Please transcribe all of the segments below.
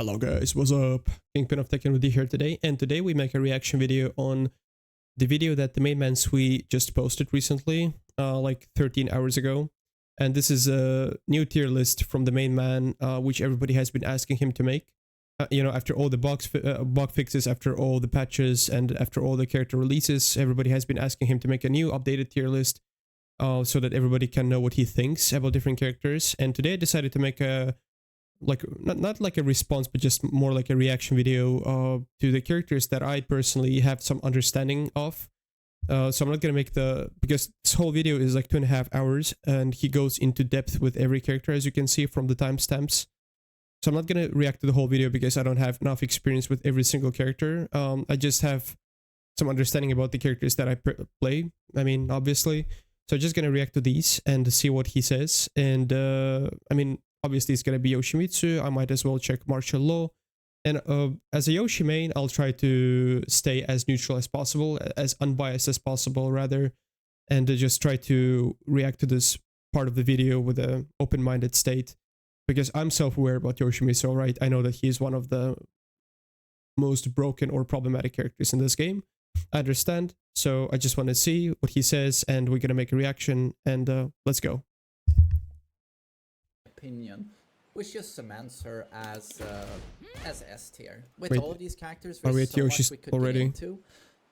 Hello guys, what's up? Kingpin of Tekken with you here today, and today we make a reaction video on the video that the main man Sui just posted recently, like 13 hours ago. And this is a new tier list from the main man, which everybody has been asking him to make. After all the bug fixes, after all the patches, and after all the character releases, everybody has been asking him to make a new updated tier list, so that everybody can know what he thinks about different characters. And today I decided to make a not like a response, but just more like a reaction video to the characters that I personally have some understanding of. So I'm not gonna make because this whole video is like 2.5 hours, and he goes into depth with every character, as you can see from the timestamps. So I'm not gonna react to the whole video because I don't have enough experience with every single character. I just have some understanding about the characters that I play. I mean, obviously. So I'm just gonna react to these and see what he says. And obviously it's gonna be Yoshimitsu. I might as well check martial law. And as a Yoshi main, I'll try to stay as neutral as possible, as unbiased as possible rather, and just try to react to this part of the video with an open-minded state. Because I'm self-aware about Yoshimitsu, right? I know that he is one of the most broken or problematic characters in this game. I understand. So I just want to see what he says, and we're gonna make a reaction, and let's go. Opinion, which just cements her as S tier. With Wait, all these characters, are we there's at so Yoshi's much we could already? get into,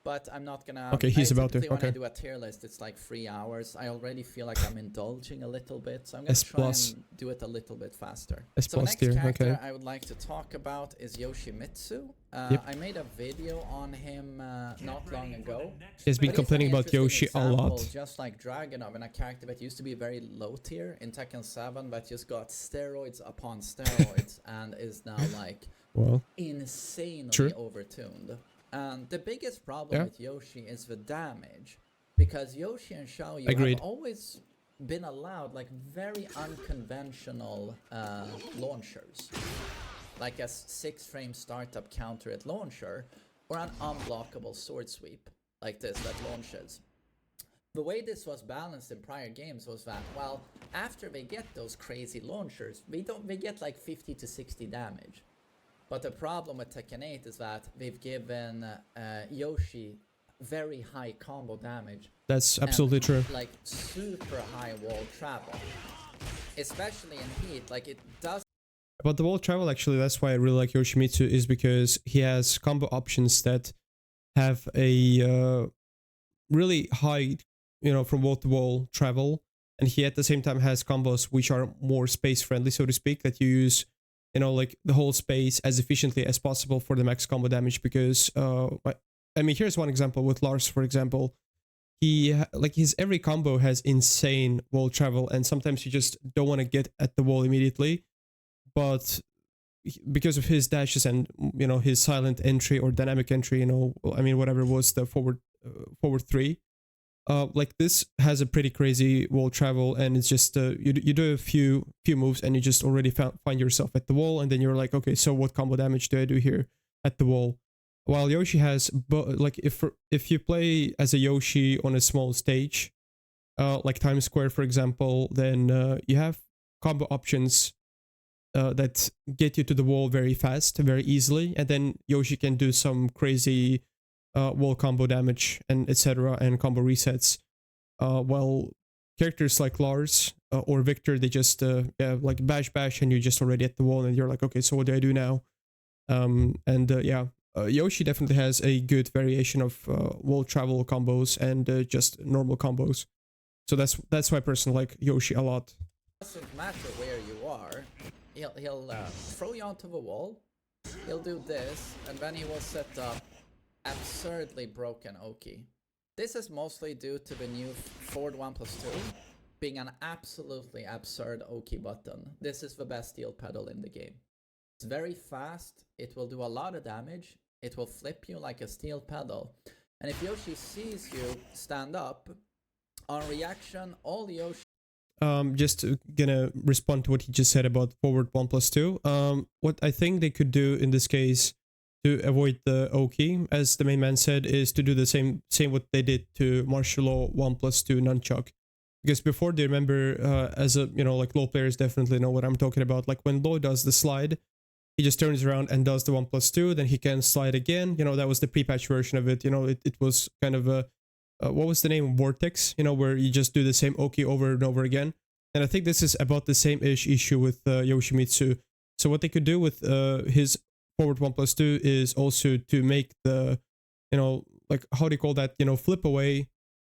but I'm not gonna. Okay, he's about to. When Okay. I do a tier list, it's like 3 hours. I already feel like I'm indulging a little bit, so I'm gonna S try plus. and do it a little bit faster. S So plus next tier, character okay. I would like to talk about is Yoshimitsu. Yep. I made a video on him not long ago. He's been But complaining an about interesting Yoshi a lot. example, just like Dragunov, in a character that used to be very low tier in Tekken 7, but just got steroids upon steroids and is now like insanely overtuned. And the biggest problem with Yoshi is the damage, because Yoshi and Xiaoyu have always been allowed like very unconventional launchers, like a 6-frame startup counter at launcher, or an unblockable sword sweep like this that launches. The way this was balanced in prior games was that, well, after they get those crazy launchers, they get like 50 to 60 damage. But the problem with Tekken 8 is that they've given Yoshi very high combo damage. That's absolutely true. Like super high wall travel, especially in heat. Like it does. About the wall travel, actually, that's why I really like Yoshimitsu, is because he has combo options that have a really high, from wall to wall travel, and he at the same time has combos which are more space friendly, so to speak, that you use, like the whole space as efficiently as possible for the max combo damage. Because here's one example with Lars, for example. His every combo has insane wall travel, and sometimes you just don't want to get at the wall immediately. But because of his dashes and his silent entry or dynamic entry, whatever was the forward 3, like this has a pretty crazy wall travel, and it's just you do a few moves and you just already find yourself at the wall, and then you're like, okay, so what combo damage do I do here at the wall? While Yoshi has, like if you play as a Yoshi on a small stage, like Times Square, for example, then you have combo options that get you to the wall very fast, very easily, and then Yoshi can do some crazy wall combo damage and etc. and combo resets. While characters like Lars or Victor, they just like bash and you're just already at the wall, and you're like, okay, so what do I do now? Yoshi definitely has a good variation of wall travel combos and just normal combos. So that's why I personally like Yoshi a lot. It doesn't matter where you are. He'll throw you onto the wall, he'll do this, and then he will set up absurdly broken Oki. This is mostly due to the new forward 1+2 being an absolutely absurd Oki button. This is the best steel pedal in the game. It's very fast, it will do a lot of damage, it will flip you like a steel pedal, and if Yoshi sees you stand up, on reaction, all Yoshi just gonna respond to what he just said about forward 1+2. What I think they could do in this case to avoid the Oki, as the main man said, is to do the same what they did to martial law 1+2 nunchuck. Because before, they remember, as a like low players definitely know what I'm talking about. Like when low does the slide, he just turns around and does the 1+2, then he can slide again. You know, that was the pre-patch version of it. You know, it was kind of a, what was the name? Vortex, you know, where you just do the same Oki over and over again. And I think this is about the same-ish issue with Yoshimitsu. So what they could do with his forward 1+2 is also to make the, you know, like, how do you call that? You know, flip away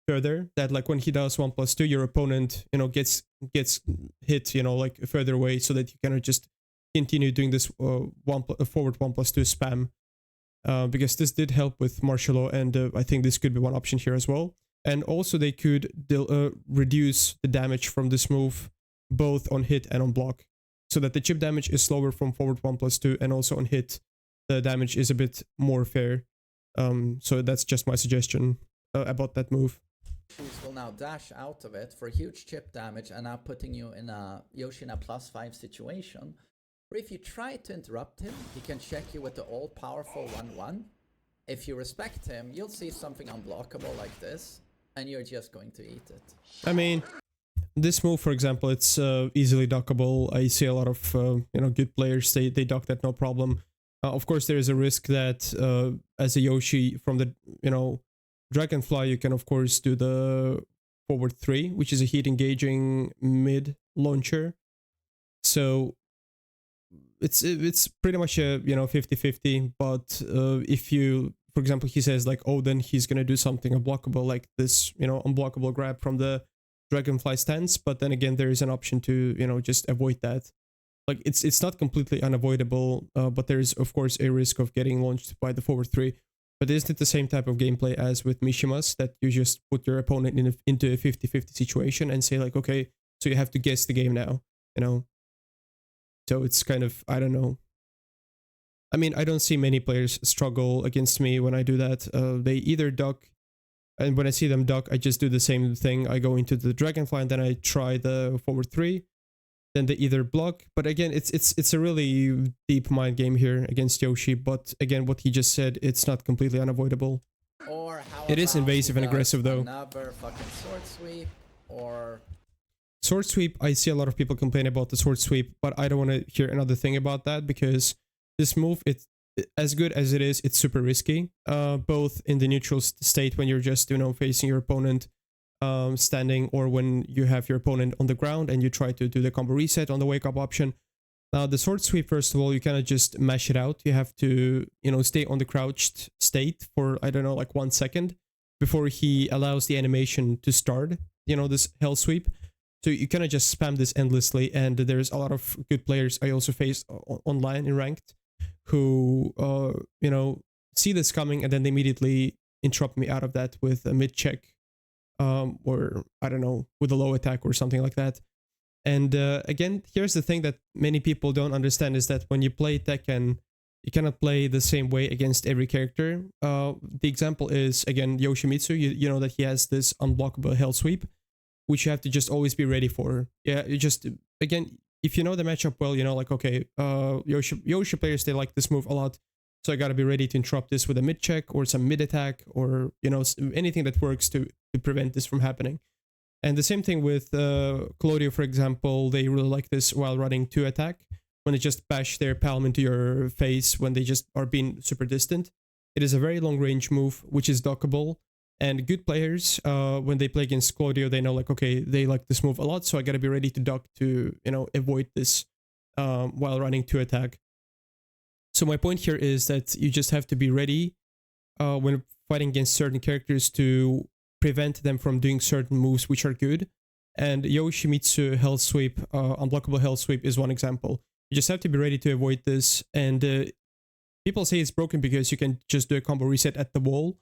further. That like when he does 1+2, your opponent, you know, gets hit, you know, like further away, so that you kind of just continue doing this forward 1+2 spam. Because this did help with martial law, and I think this could be one option here as well. And also they could reduce the damage from this move, both on hit and on block, so that the chip damage is slower from forward 1+2, and also on hit the damage is a bit more fair. So that's just my suggestion about that move. Will now dash out of it for huge chip damage, and now putting you in a Yoshi in a +5 situation. Or if you try to interrupt him, he can check you with the all-powerful 1-1. If you respect him, you'll see something unblockable like this, and you're just going to eat it. I mean, this move, for example, it's easily duckable. I see a lot of you know, good players, they duck that no problem. Of course, there is a risk that as a Yoshi from the, you know, Dragonfly, you can of course do the forward 3, which is a heat engaging mid launcher. So it's pretty much a, you know, 50-50. But if you, for example, he says like, oh, then he's gonna do something unblockable like this, you know, unblockable grab from the Dragonfly stance. But then again, there is an option to, you know, just avoid that. Like it's not completely unavoidable, but there is of course a risk of getting launched by the forward 3. But isn't it the same type of gameplay as with Mishima's, that you just put your opponent into a 50-50 situation and say like, okay, so you have to guess the game now, you know? So it's kind of, I don't know. I mean, I don't see many players struggle against me when I do that. They either duck, and when I see them duck, I just do the same thing. I go into the Dragonfly and then I try the forward 3. Then they either block, but again, it's a really deep mind game here against Yoshi. But again, what he just said, it's not completely unavoidable. Or how it is invasive and aggressive though. Another fucking sword sweep, or sword sweep. I see a lot of people complain about the sword sweep, but I don't want to hear another thing about that, because this move, it's as good as it is, it's super risky. Both in the neutral state when you're just, you know, facing your opponent standing, or when you have your opponent on the ground and you try to do the combo reset on the wake up option. The sword sweep, first of all, you cannot just mash it out. You have to, you know, stay on the crouched state for, I don't know, like 1 second before he allows the animation to start, you know, this hell sweep. So you cannot just spam this endlessly. And there's a lot of good players I also faced online in ranked who, you know, see this coming and then they immediately interrupt me out of that with a mid check. Or I don't know, with a low attack or something like that. And again, here's the thing that many people don't understand, is that when you play Tekken, you cannot play the same way against every character. The example is, again, Yoshimitsu. You know that he has this unblockable hell sweep, which you have to just always be ready for. Yeah, you just, again, if you know the matchup well, you know, like, okay, Yoshi players, they like this move a lot. So I gotta be ready to interrupt this with a mid check or some mid attack, or, you know, anything that works to prevent this from happening. And the same thing with Claudio, for example. They really like this while running 2 attack, when they just bash their palm into your face when they just are being super distant. It is a very long range move, which is dockable. And good players, when they play against Claudio, they know like, okay, they like this move a lot, so I gotta be ready to duck to, you know, avoid this while running 2 attack. So my point here is that you just have to be ready when fighting against certain characters to prevent them from doing certain moves which are good. And Yoshimitsu hell sweep, unblockable hell sweep, is one example. You just have to be ready to avoid this. And people say it's broken because you can just do a combo reset at the wall.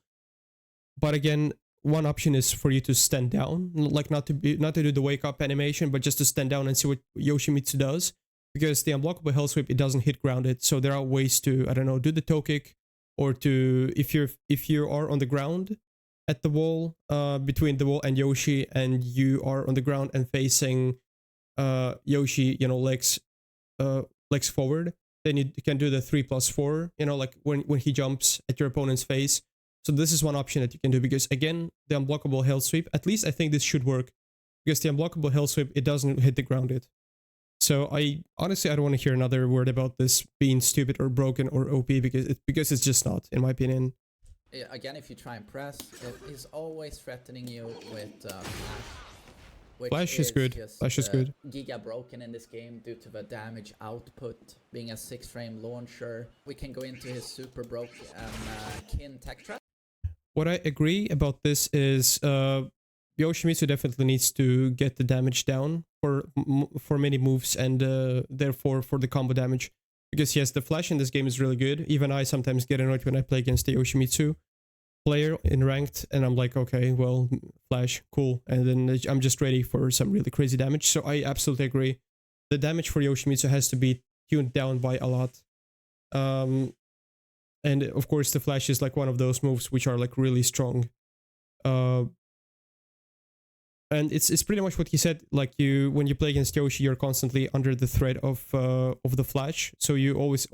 But again, one option is for you to stand down, like not to do the wake up animation, but just to stand down and see what Yoshimitsu does. Because the unblockable hell sweep, it doesn't hit grounded, so there are ways to, I don't know, do the toe kick, or to, if you are on the ground at the wall, between the wall and Yoshi, and you are on the ground and facing Yoshi, you know, legs forward, then you can do the 3+4, you know, like when he jumps at your opponent's face. So this is one option that you can do, because again, the unblockable hell sweep, at least I think this should work, because the unblockable hell sweep, it doesn't hit the grounded. So I honestly, I don't want to hear another word about this being stupid or broken or OP because it's just not, in my opinion. Again, if you try and press, it is always threatening you with Flash. Which Flash is good. Just, Flash is good. Giga broken in this game due to the damage output being a 6-frame launcher. We can go into his super broken Kin tech trap. What I agree about this is Yoshimitsu definitely needs to get the damage down for many moves and therefore for the combo damage. Because yes, the flash in this game is really good. Even I sometimes get annoyed when I play against the Yoshimitsu player in ranked and I'm like, okay, well, flash, cool. And then I'm just ready for some really crazy damage. So I absolutely agree. The damage for Yoshimitsu has to be tuned down by a lot. And of course the flash is like one of those moves which are like really strong. And it's pretty much what he said, like when you play against Yoshi, you're constantly under the threat of the flash. So you always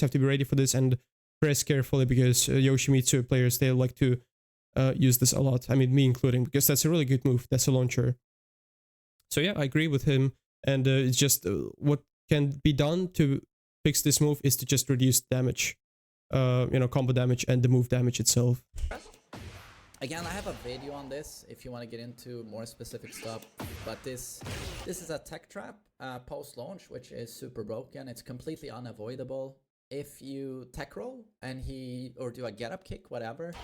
have to be ready for this and press carefully because Yoshimitsu players, they like to use this a lot. I mean, me including, because that's a really good move. That's a launcher. So yeah, I agree with him. And it's just what can be done to fix this move is to just reduce damage, combo damage and the move damage itself. Again, I have a video on this if you want to get into more specific stuff, but this is a tech trap post-launch, which is super broken. It's completely unavoidable. If you tech roll and or do a get-up kick, whatever,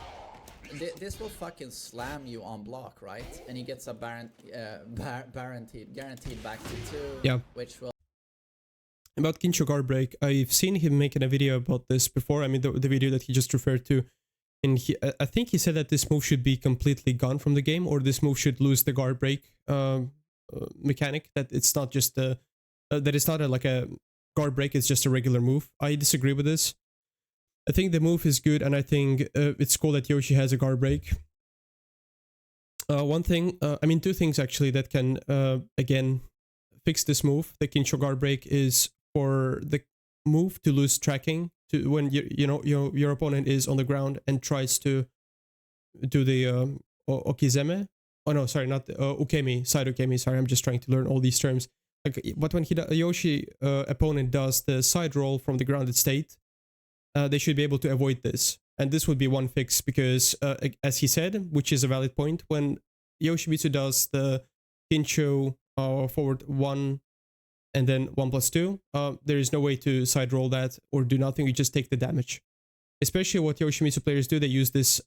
this will fucking slam you on block, right? And he gets a guaranteed back to 2, yeah. Which will... About Kincho guard break, I've seen him making a video about this before. I mean, the video that he just referred to. And I think he said that this move should be completely gone from the game, or this move should lose the guard break mechanic. That it's not just that it's not like a guard break. It's just a regular move. I disagree with this. I think the move is good, and I think it's cool that Yoshi has a guard break. One thing, I mean, two things actually that can again fix this move. The Kincho guard break is for the move to lose tracking. To when your opponent is on the ground and tries to do the okizeme. Oh no, sorry, not ukemi, side ukemi. Sorry, I'm just trying to learn all these terms. Like, but when Yoshi opponent does the side roll from the grounded state, they should be able to avoid this. And this would be one fix because, as he said, which is a valid point, when Yoshimitsu does the Kincho forward 1 and then 1+2, there is no way to side roll that or do nothing. You just take the damage. Especially what Yoshimitsu players do, they use this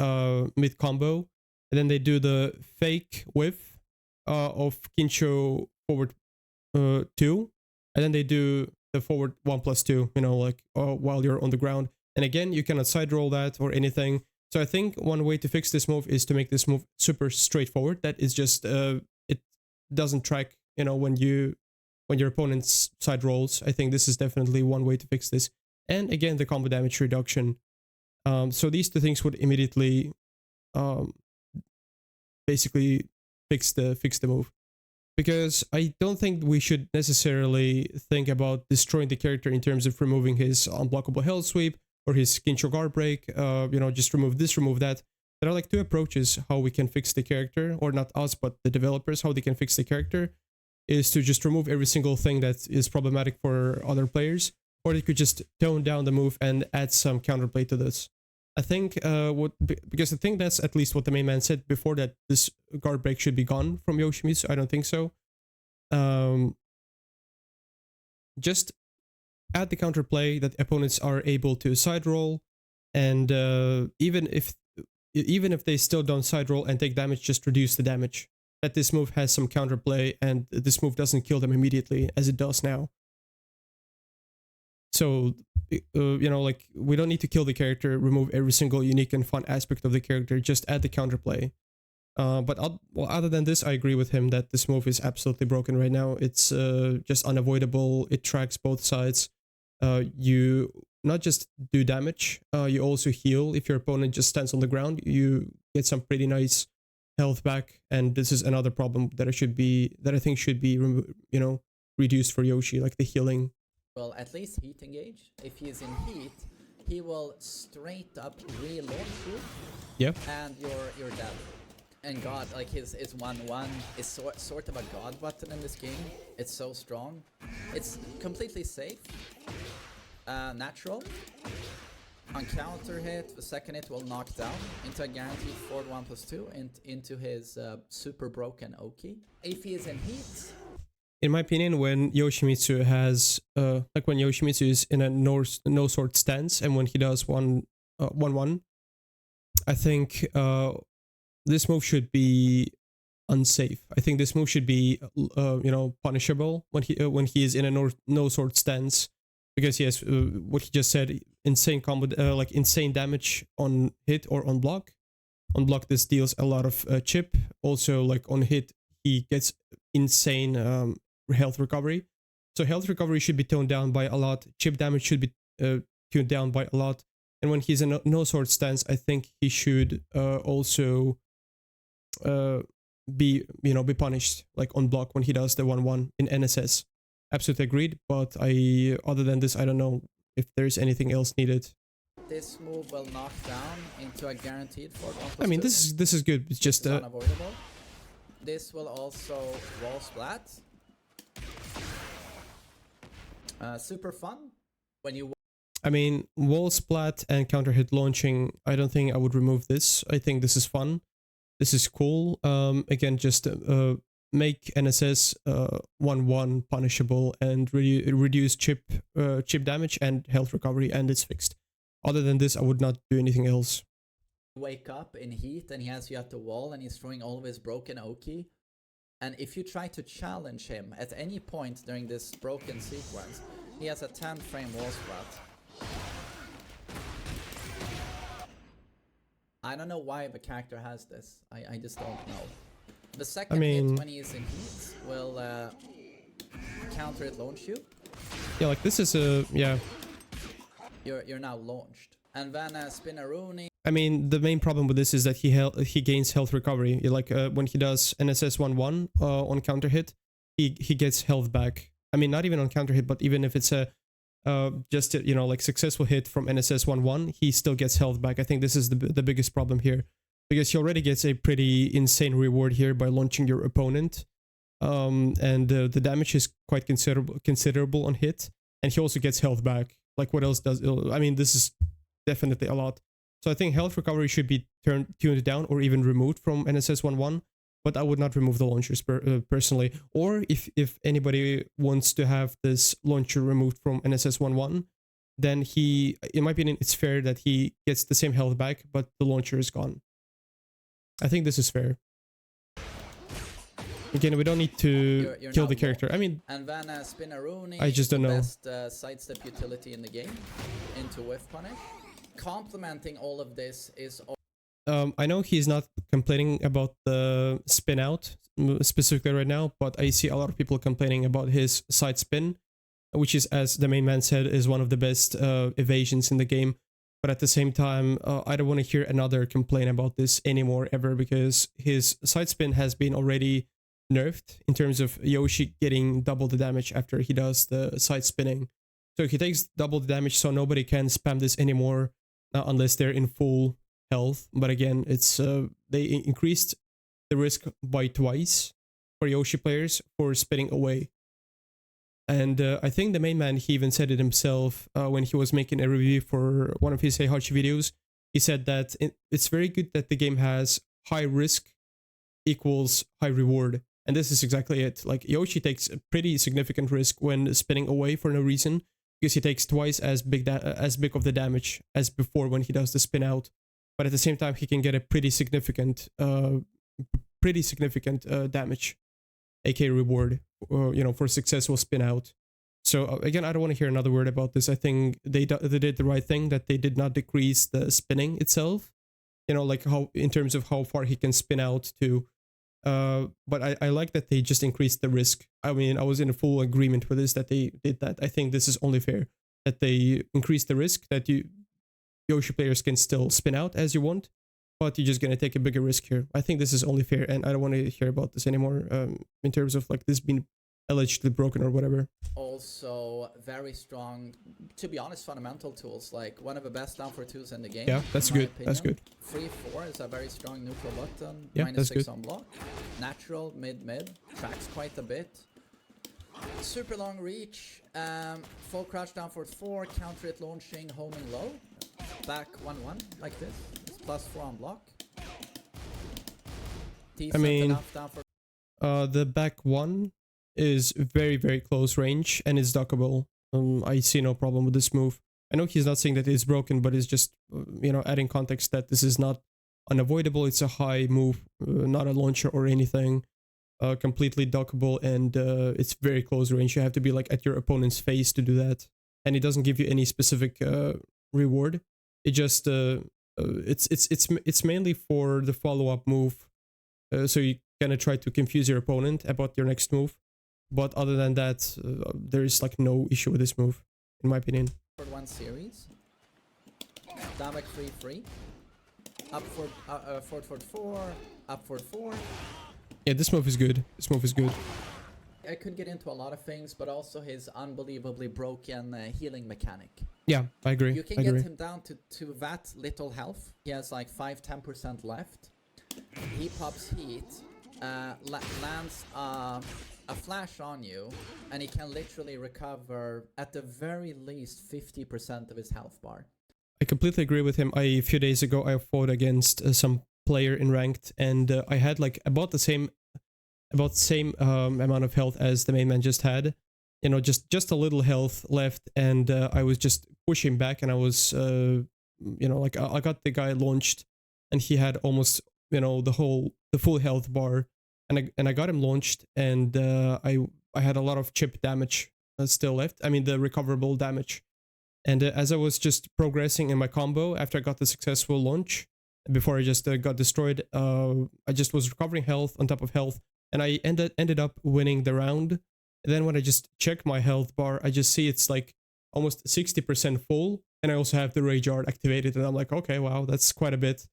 mid combo, and then they do the fake whiff of Kincho forward 2, and then they do the forward 1+2, while you're on the ground. And again, you cannot side roll that or anything. So I think one way to fix this move is to make this move super straightforward. That is just it doesn't track, when your opponent's side rolls. I think this is definitely one way to fix this. And again, the combo damage reduction. So these two things would immediately basically fix the move. Because I don't think we should necessarily think about destroying the character in terms of removing his unblockable hell sweep or his Kincho guard break. Just remove this, remove that. There are like two approaches how we can fix the character, or not us, but the developers, how they can fix the character. Is to just remove every single thing that is problematic for other players, or they could just tone down the move and add some counterplay to this. I think because I think that's at least what the main man said before, that this guard break should be gone from Yoshimitsu. I don't think so. Just add the counterplay that opponents are able to side roll, and even if they still don't side roll and take damage, just reduce the damage. That this move has some counterplay and this move doesn't kill them immediately as it does now. So, we don't need to kill the character, remove every single unique and fun aspect of the character, just add the counterplay. But other than this, I agree with him that this move is absolutely broken right now. It's just unavoidable. It tracks both sides. You not just do damage, you also heal. If your opponent just stands on the ground, you get some pretty nice health back, and this is another problem that I think should be reduced for Yoshi, like the healing. Well, at least heat engage. If he's in heat, he will straight up relaunch you. Yeah. And you're dead. And God, like his 1-1 is sort of a God button in this game. It's so strong. It's completely safe. Natural. On counter hit, the second hit will knock down into a guaranteed forward 1+2 and into his super broken Oki. If he is in heat. In my opinion, when Yoshimitsu has, like when Yoshimitsu is in a no sword stance and when he does 1-1, I think this move should be unsafe. I think this move should be, you know, punishable when he is in a no sword stance, because he has what he just said, insane combo, like insane damage on hit or on block. On block, this deals a lot of chip. Also, like on hit, he gets insane health recovery. So health recovery should be toned down by a lot. Chip damage should be tuned down by a lot. And when he's in a no sword stance, I think he should also be punished, like on block when he does the 1-1 in NSS. Absolutely agreed. But other than this, I don't know if there's anything else needed. This move will knock down into a guaranteed forward 1+2. I mean, this is good. It's just unavoidable. This will also wall splat. Super fun when you. I mean, wall splat and counter hit launching, I don't think I would remove this. I think this is fun. This is cool. Again, just make NSS 1-1 punishable and reduce chip damage and health recovery, and it's fixed. Other than this, I would not do anything else. Wake up in heat and he has you at the wall and he's throwing all of his broken Oki. And if you try to challenge him at any point during this broken sequence, he has a 10-frame wall splat. I don't know why the character has this. I just don't know. The second hit when he is in heat will counter it launch you. Yeah, like this is a You're now launched. And then Spinaroonie. I mean, the main problem with this is that he gains health recovery. Like when he does NSS 1-1 on counter hit, he gets health back. I mean, not even on counter hit, but even if it's a just a, like successful hit from NSS 1-1, he still gets health back. I think this is the biggest problem here, because he already gets a pretty insane reward here by launching your opponent, and the damage is quite considerable on hit, and he also gets health back. Like what else does? I mean, this is definitely a lot. So I think health recovery should be tuned down or even removed from NSS 1-1. But I would not remove the launchers personally. Or if anybody wants to have this launcher removed from NSS 1-1, then in my opinion, it's fair that he gets the same health back, but the launcher is gone. I think this is fair. Again, we don't need to kill the character. I mean, and then Spinaroonie, I just don't know. Best sidestep utility in the game into whiff punish. Complementing all of this is. I know he's not complaining about the spin out specifically right now, but I see a lot of people complaining about his side spin, which is, as the main man said, is one of the best evasions in the game. But at the same time, I don't want to hear another complaint about this anymore ever, because his side spin has been already nerfed in terms of Yoshi getting double the damage after he does the side spinning. So he takes double the damage, so nobody can spam this anymore unless they're in full health. But again, it's they increased the risk by twice for Yoshi players for spinning away. And I think the main man, he even said it himself when he was making a review for one of his Heihachi videos. He said that it's very good that the game has high risk equals high reward. And this is exactly it. Like, Yoshi takes a pretty significant risk when spinning away for no reason, because he takes twice as big of the damage as before when he does the spin out. But at the same time, he can get a pretty significant damage, aka reward, for successful spin out. So again, I don't want to hear another word about this. I think they did the right thing, that they did not decrease the spinning itself. Like how, in terms of how far he can spin out to. But I like that they just increased the risk. I mean, I was in full agreement with this, that they did that. I think this is only fair, that they increased the risk, that Yoshi players can still spin out as you want, but you're just going to take a bigger risk here. I think this is only fair, and I don't want to hear about this anymore in terms of like this being allegedly broken or whatever. Also, very strong, to be honest, fundamental tools. Like one of the best down for twos in the game. Yeah, that's good. Opinion. That's good. 3-4 is a very strong neutral button. Yeah, minus that's 6 good. on block. Natural, mid, tracks quite a bit. Super long reach. Full crouch down for 4. Counter it launching, homing low. Back 1-1 like this. It's +4 on block. I mean, down for the back one is very, very close range and it's duckable. I see no problem with this move. I know he's not saying that it's broken, but it's just, adding context that this is not unavoidable. It's a high move, not a launcher or anything. Completely duckable, and it's very close range. You have to be like at your opponent's face to do that, and it doesn't give you any specific reward. It just it's mainly for the follow-up move, so you kind of try to confuse your opponent about your next move. But other than that, there is like no issue with this move, in my opinion. For 1 series, down back 3-3, up for 4-4, up for 4. Yeah, this move is good. This move is good. I could get into a lot of things, but also his unbelievably broken healing mechanic. Yeah, I agree. You can get him down to that little health. He has like 5-10% left. He pops heat, lands a flash on you, and he can literally recover at the very least 50% of his health bar. I completely agree with him. A few days ago, I fought against some player in ranked, and I had like about the same amount of health as the main man just had, just a little health left, and I was just pushing back, and I was like I got the guy launched, and he had almost the full health bar, and I got him launched, and I had a lot of chip damage still left. I mean the recoverable damage, and as I was just progressing in my combo after I got the successful launch, before I just got destroyed, I just was recovering health on top of health, and I ended up winning the round. And then when I just check my health bar, I just see it's like almost 60% full, and I also have the Rage Art activated, and I'm like, okay, wow, that's quite a bit.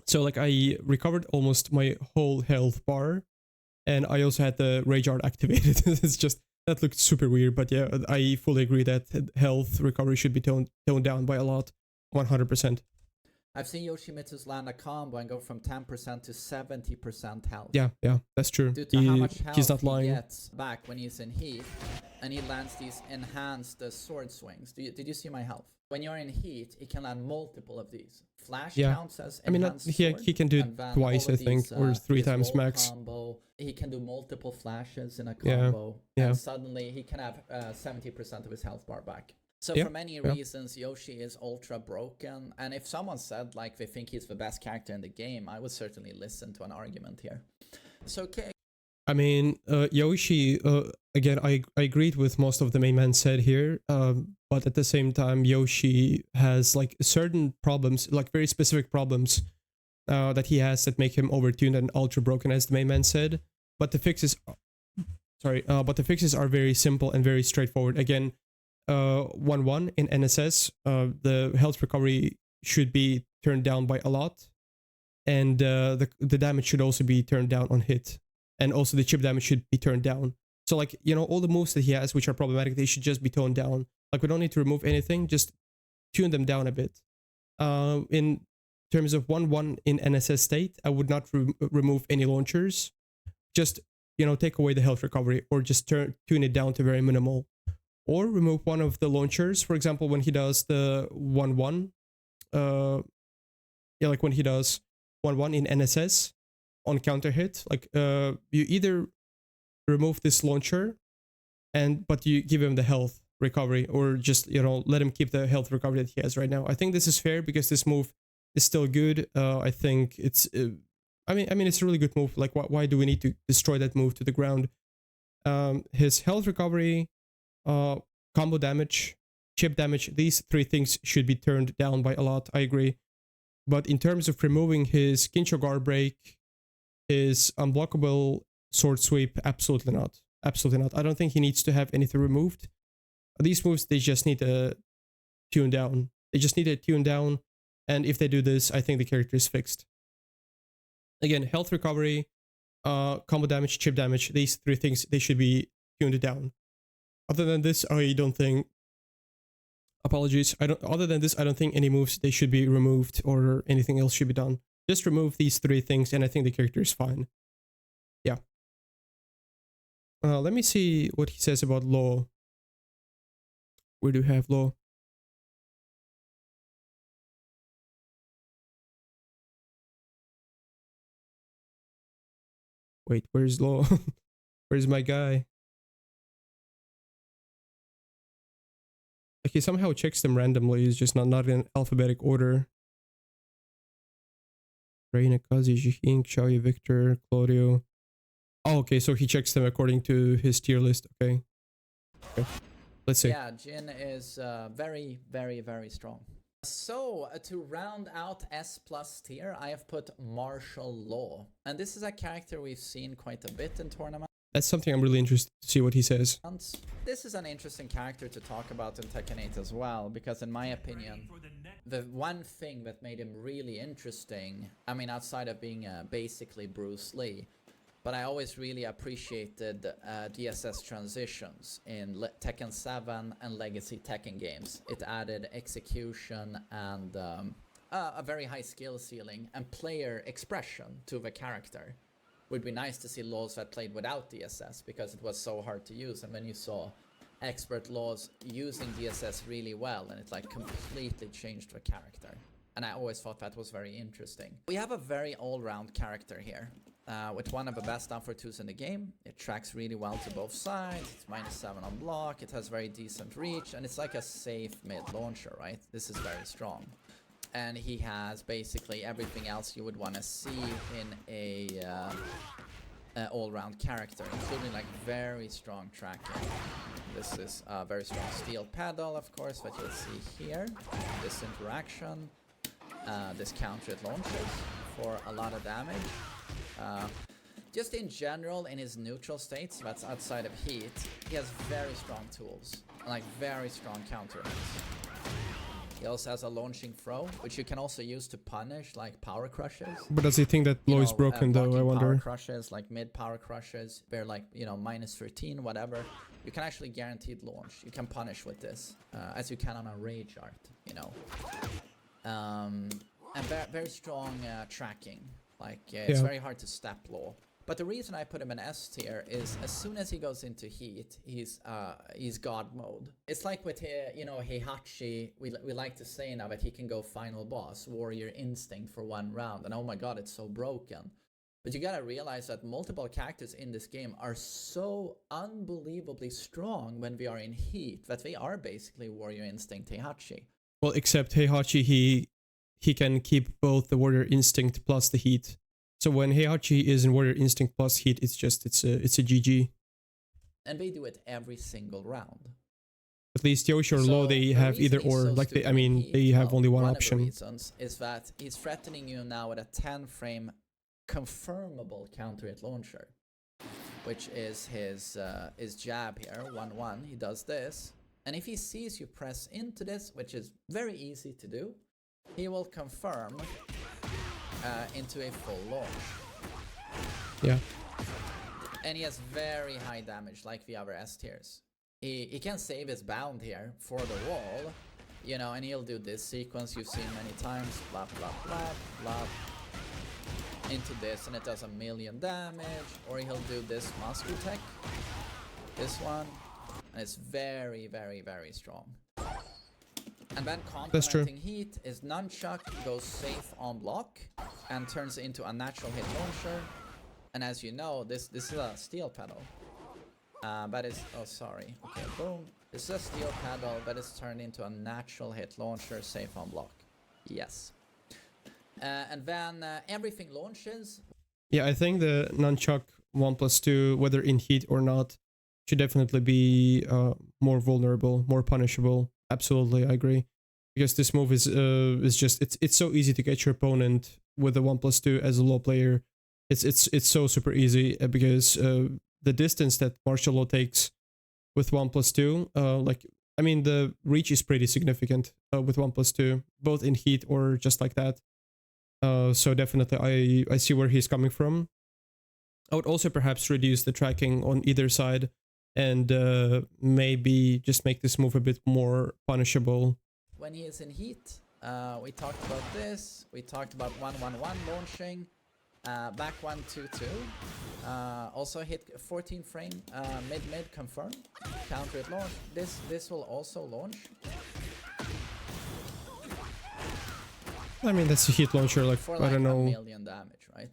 So like I recovered almost my whole health bar, and I also had the Rage Art activated. It's just, that looked super weird, but yeah, I fully agree that health recovery should be toned down by a lot, 100%. I've seen Yoshimitsu's land a combo and go from 10% to 70% health. Yeah, that's true. Due to how much health he's not lying. He gets back when he's in heat, and he lands these enhanced sword swings. Did you see my health? When you're in heat, he can land multiple of these. Flash counts as enhanced sword, he can do it twice, I think, or 3 times max. Combo. He can do multiple flashes in a combo, and suddenly he can have 70% of his health bar back. So for many reasons, Yoshi is ultra broken, and if someone said like they think he's the best character in the game, I would certainly listen to an argument here. So okay. I mean, Yoshi, again, I agreed with most of the main man said here, but at the same time, Yoshi has like certain problems, like very specific problems that he has that make him overtuned and ultra broken, as the main man said. But the fixes, are very simple and very straightforward. Again, 1-1 in NSS, the health recovery should be turned down by a lot, and the damage should also be turned down on hit, and also the chip damage should be turned down. So like, all the moves that he has which are problematic, they should just be toned down. Like, we don't need to remove anything, just tune them down a bit. In terms of 1-1 in NSS state, I would not remove any launchers. Just take away the health recovery, or just tune it down to very minimal. Or remove one of the launchers, for example, when he does the 1-1, like when he does 1-1 in NSS on counter hit, like you either remove this launcher, but you give him the health recovery, or just let him keep the health recovery that he has right now. I think this is fair because this move is still good. I think it's, I mean it's a really good move. Like why do we need to destroy that move to the ground? His health recovery, combo damage, chip damage, these 3 things should be turned down by a lot, I agree. But in terms of removing his Kincho guard break, his unblockable sword sweep, absolutely not. Absolutely not. I don't think he needs to have anything removed. These moves, they just need to tune down. They just need to tune down, and if they do this, I think the character is fixed. Again, health recovery, combo damage, chip damage. These three things, they should be tuned down. Other than this, I don't think... Apologies. Other than this, I don't think any moves, they should be removed or anything else should be done. Just remove these three things and I think the character is fine. Yeah. Let me see what he says about law. Where do you have law? Wait, where's law? Where's my guy? Like he somehow checks them randomly. He's just not in alphabetic order. Reina, Kazi, Jihing, Xiaoyu, Victor, Claudio. Oh, okay, so he checks them according to his tier list. Okay. Let's see. Yeah, Jin is very, very, very strong. So, to round out S+ tier, I have put Martial Law. And this is a character we've seen quite a bit in tournaments. That's something I'm really interested to see what he says. This is an interesting character to talk about in Tekken 8 as well, because in my opinion, the one thing that made him really interesting, I mean outside of being basically Bruce Lee, but I always really appreciated DSS transitions in Tekken 7 and Legacy Tekken games. It added execution and a very high skill ceiling and player expression to the character. Would be nice to see laws that played without DSS because it was so hard to use, and then you saw expert laws using DSS really well and it like completely changed the character. And I always thought that was very interesting. We have a very all-round character here. With one of the best down for twos in the game. It tracks really well to both sides. It's -7 on block. It has very decent reach, and it's like a safe mid launcher, right? This is very strong. And he has basically everything else you would want to see in a all-round character, including like very strong tracking. This is a very strong steel pedal, of course, that you'll see here. This interaction, this counter it launches for a lot of damage. Just in general, in his neutral states, that's outside of heat, he has very strong tools, like very strong counter hits. He also has a launching throw, which you can also use to punish like power crushes. But does he think that law is broken though, I wonder? Power crushes, like mid power crushes, they're like, you know, -13, whatever. You can actually guaranteed launch. You can punish with this, as you can on a rage art, you know. And very strong tracking. Like, it's very hard to step law. But the reason I put him in S tier is as soon as he goes into heat, he's God mode. It's like with, you know, Heihachi, we like to say now that he can go final boss, warrior instinct for one round. And oh my god, it's so broken. But you gotta realize that multiple characters in this game are so unbelievably strong when we are in heat that they are basically warrior instinct Heihachi. Well, except Heihachi, he can keep both the warrior instinct plus the heat. So when Heihachi is in warrior instinct plus heat, it's a GG. And they do it every single round. At least Yoshi or Law, they have either or. Like they have only one option. One of the reasons is that he's threatening you now with a 10-frame confirmable counter hit launcher, which is his jab here, 1-1. He does this, and if he sees you press into this, which is very easy to do, he will confirm into a full launch. Yeah. And he has very high damage, like the other S tiers. He can save his bound here for the wall, you know, and he'll do this sequence you've seen many times, blah blah blah blah, into this, and it does 1,000,000 damage. Or he'll do this Moscow tech, this one, and it's very, very, very strong. And then complementing heat is nunchuck goes safe on block and turns into a natural hit launcher. And as you know, this is a steel pedal. But it's, oh sorry, okay, boom. This is a steel pedal, but it's turned into a natural hit launcher, safe on block. Yes. And then everything launches. Yeah, I think the nunchuck 1+2, whether in heat or not, should definitely be more vulnerable, more punishable. Absolutely, I agree. Because this move is just it's so easy to get your opponent with a 1+2 as a low player. It's so super easy because the distance that martial law takes with 1+2, like I mean the reach is pretty significant with 1+2, both in heat or just like that. So definitely I see where he's coming from. I would also perhaps reduce the tracking on either side and maybe just make this move a bit more punishable. When he is in heat, we talked about this. We talked about 111 launching, back 122. Also hit 14 frame, mid confirm, counter it launch. This will also launch. I mean, that's a heat launcher, like, for I don't know. 1 million damage, right?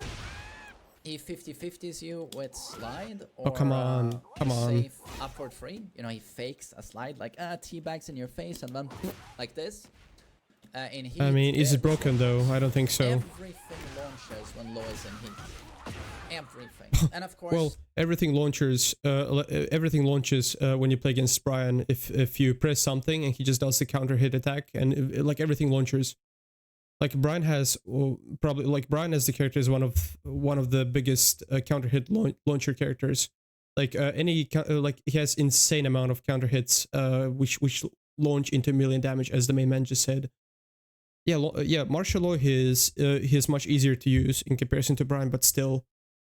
He 50-50s you with slide or come on. safe upward free. You know, he fakes a slide, like teabags in your face and then like this. In heat, I mean, is it broken though? I don't think so. Everything launches when Law is in heat. Everything. And of course... Well, everything launches when you play against Brian. If you press something and he just does the counter hit attack, and like everything launches. Like Brian has Brian as the character is one of the biggest counter hit launcher characters. Like like he has insane amount of counter hits which launch into 1 million damage, as the main man just said. Yeah, martial law is much easier to use in comparison to Brian, but still,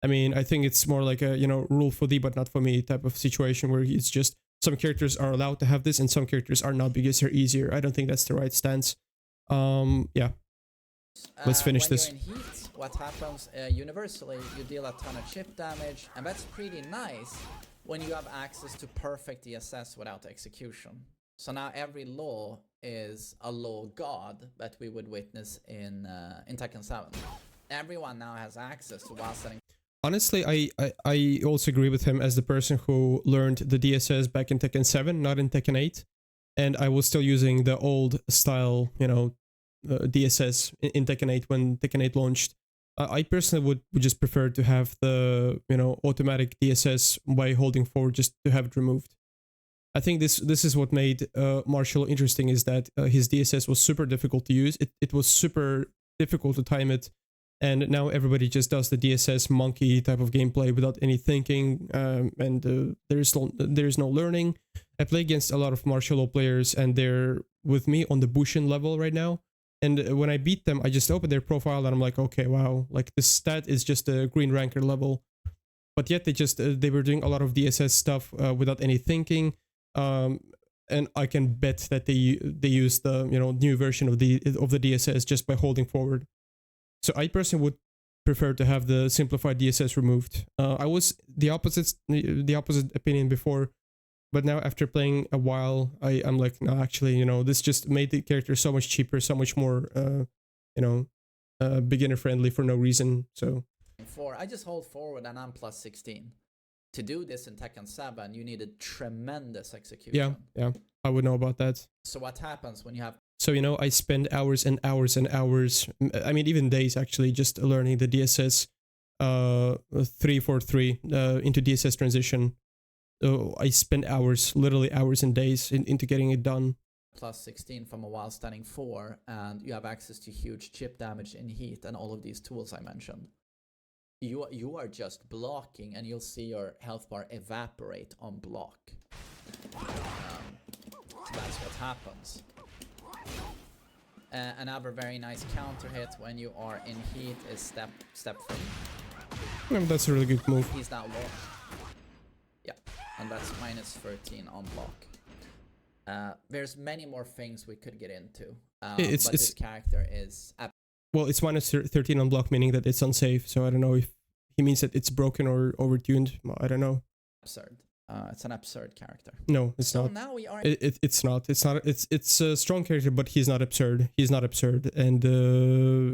I mean, I think it's more like a, you know, rule for thee but not for me type of situation where it's just some characters are allowed to have this and some characters are not because they're easier. I don't think that's the right stance. Yeah. Let's finish this. When you're in heat, what happens universally, you deal a ton of chip damage, and that's pretty nice when you have access to perfect DSS without execution. So now every law is a law god that we would witness in Tekken 7. Everyone now has access to while setting. Honestly, I also agree with him as the person who learned the DSS back in Tekken 7, not in Tekken 8. And I was still using the old style, you know, DSS in Tekken 8 when Tekken 8 launched. I personally would just prefer to have the, you know, automatic DSS by holding forward just to have it removed. I think this is what made Martial interesting, is that his DSS was super difficult to use. It was super difficult to time it, and now everybody just does the DSS monkey type of gameplay without any thinking, and there's no learning. I play against a lot of martial law players, and they're with me on the Bushin level right now. And when I beat them, I just open their profile and I'm like, okay, wow, like the stat is just a green ranker level, but yet they were doing a lot of DSS stuff without any thinking. And I can bet that they use the, you know, new version of the DSS just by holding forward. So I personally would prefer to have the simplified DSS removed. I was the opposite opinion before, but now after playing a while, I'm like, no, actually, you know, this just made the character so much cheaper, so much more, you know, beginner friendly for no reason. So I just hold forward and I'm plus 16. To do this in Tekken 7, you need a tremendous execution. Yeah, I would know about that. So what happens when you have... So, you know, I spend hours and hours and hours, I mean, even days actually, just learning the DSS 343 into DSS transition. I spend hours, literally hours and days into getting it done. Plus 16 from a while standing 4, and you have access to huge chip damage in heat and all of these tools I mentioned. You are just blocking, and you'll see your health bar evaporate on block. That's what happens. Another very nice counter hit when you are in heat is step 3. That's a really good move. He's now low. Yeah, and that's minus 13 on block. There's many more things we could get into, but this character is... Well, it's minus 13 on block, meaning that it's unsafe, so I don't know if he means that it's broken or overtuned. I don't know. Absurd. It's an absurd character. No, it's so not. Now we are... It's not. It's a strong character, but he's not absurd. He's not absurd, and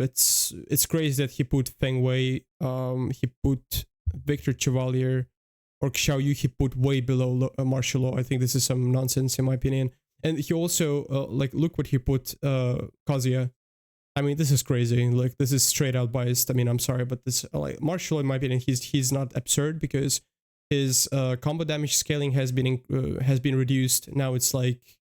it's crazy that he put Feng Wei, he put Victor Chevalier, or Xiao Yu, he put way below martial law. I think this is some nonsense in my opinion. And he also, like, look what he put Kazuya. I mean, this is crazy. Like, this is straight out biased. I mean, I'm sorry, but this, like, martial, in my opinion, he's not absurd because his combo damage scaling has been reduced. Now it's like,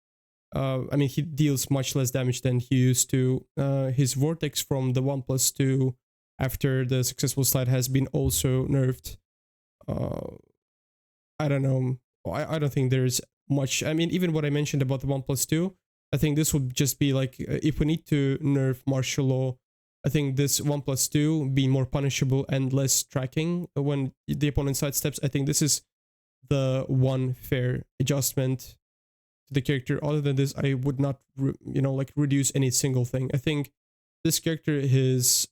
I mean, he deals much less damage than he used to. His vortex from the 1+2 after the successful slide has been also nerfed. I don't know. I don't think there's much. I mean, even what I mentioned about the 1+2, I think this would just be like, if we need to nerf martial law I think this 1+2 being more punishable and less tracking when the opponent sidesteps, I think this is the one fair adjustment to the character. Other than this, I would not, like reduce any single thing. I think this character is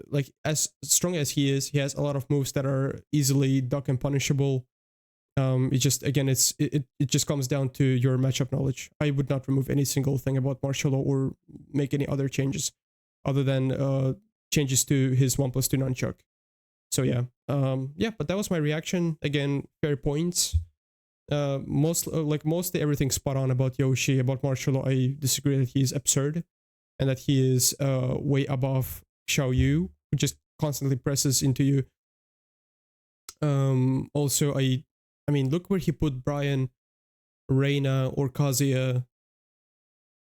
like as strong as he is. He has a lot of moves that are easily duck and punishable. It just, again, it just comes down to your matchup knowledge. I would not remove any single thing about martial law or make any other changes other than changes to his 1+2 nunchuck. So yeah, but that was my reaction. Again, fair points. Mostly everything spot on about Yoshi. About martial law, I disagree that he's absurd and that he is way above Xiaoyu, who just constantly presses into you. Also, I mean, look where he put Brian, Reina, or Kazuya,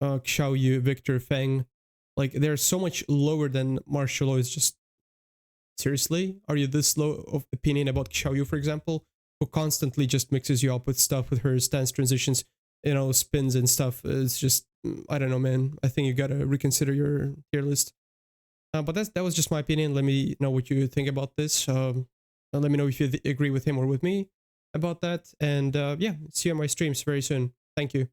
Xiaoyu, Victor, Feng. Like, they're so much lower than martial law. Is just, seriously? Are you this low of opinion about Xiaoyu, for example, who constantly just mixes you up with stuff with her stance transitions, spins and stuff? It's just, I don't know, man. I think you gotta reconsider your tier list. But that was just my opinion. Let me know what you think about this. Let me know if you agree with him or with me about that. And yeah, see you on my streams very soon. Thank you.